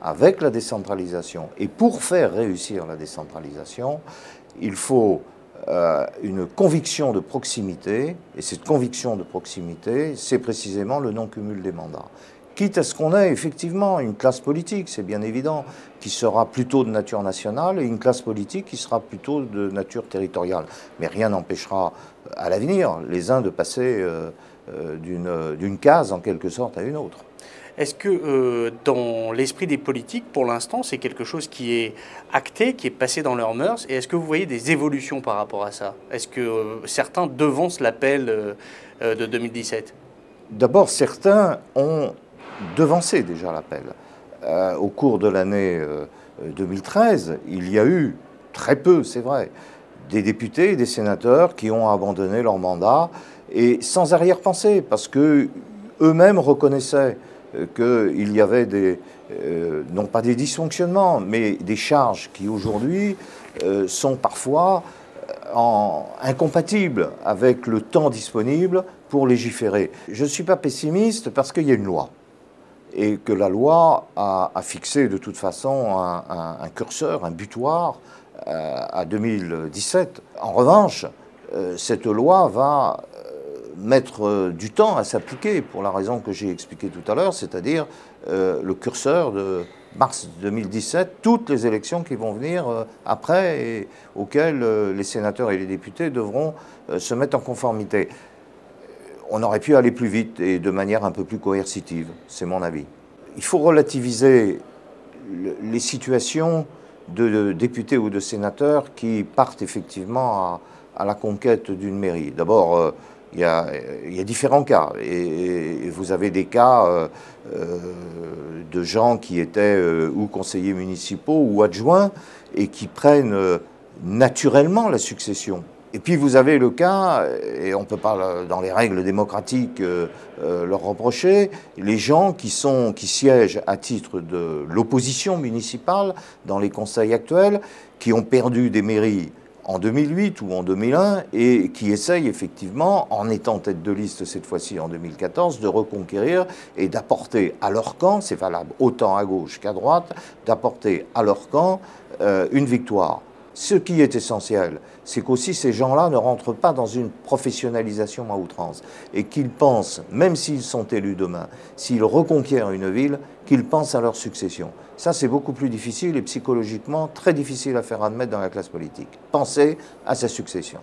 avec la décentralisation. Et pour faire réussir la décentralisation, il faut une conviction de proximité, et cette conviction de proximité, c'est précisément le non-cumul des mandats. Quitte à ce qu'on ait effectivement une classe politique, c'est bien évident, qui sera plutôt de nature nationale et une classe politique qui sera plutôt de nature territoriale. Mais rien n'empêchera à l'avenir les uns de passer d'une case en quelque sorte à une autre. Est-ce que dans l'esprit des politiques, pour l'instant, c'est quelque chose qui est acté, qui est passé dans leurs mœurs? Et est-ce que vous voyez des évolutions par rapport à ça? Est-ce que certains devancent l'appel de 2017? D'abord, certains ont devancé déjà l'appel. Au cours de l'année 2013, il y a eu très peu, c'est vrai, des députés et des sénateurs qui ont abandonné leur mandat et sans arrière-pensée, parce que eux-mêmes reconnaissaient qu'il y avait non pas des dysfonctionnements, mais des charges qui aujourd'hui sont parfois incompatibles avec le temps disponible pour légiférer. Je ne suis pas pessimiste parce qu'il y a une loi et que la loi a fixé de toute façon un curseur, un butoir à 2017. En revanche, cette loi va mettre du temps à s'appliquer pour la raison que j'ai expliquée tout à l'heure, c'est-à-dire le curseur de mars 2017, toutes les élections qui vont venir après et auxquelles les sénateurs et les députés devront se mettre en conformité. On aurait pu aller plus vite et de manière un peu plus coercitive, c'est mon avis. Il faut relativiser les situations de députés ou de sénateurs qui partent effectivement à la conquête d'une mairie. D'abord, il y a différents cas, et vous avez des cas de gens qui étaient ou conseillers municipaux ou adjoints et qui prennent naturellement la succession. Et puis vous avez le cas, et on ne peut pas dans les règles démocratiques leur reprocher, les gens qui siègent à titre de l'opposition municipale dans les conseils actuels, qui ont perdu des mairies en 2008 ou en 2001 et qui essayent effectivement, en étant tête de liste cette fois-ci en 2014, de reconquérir et d'apporter à leur camp, c'est valable autant à gauche qu'à droite, d'apporter à leur camp une victoire. Ce qui est essentiel, c'est qu'aussi ces gens-là ne rentrent pas dans une professionnalisation à outrance et qu'ils pensent, même s'ils sont élus demain, s'ils reconquièrent une ville, qu'ils pensent à leur succession. Ça, c'est beaucoup plus difficile et psychologiquement très difficile à faire admettre dans la classe politique. Penser à sa succession.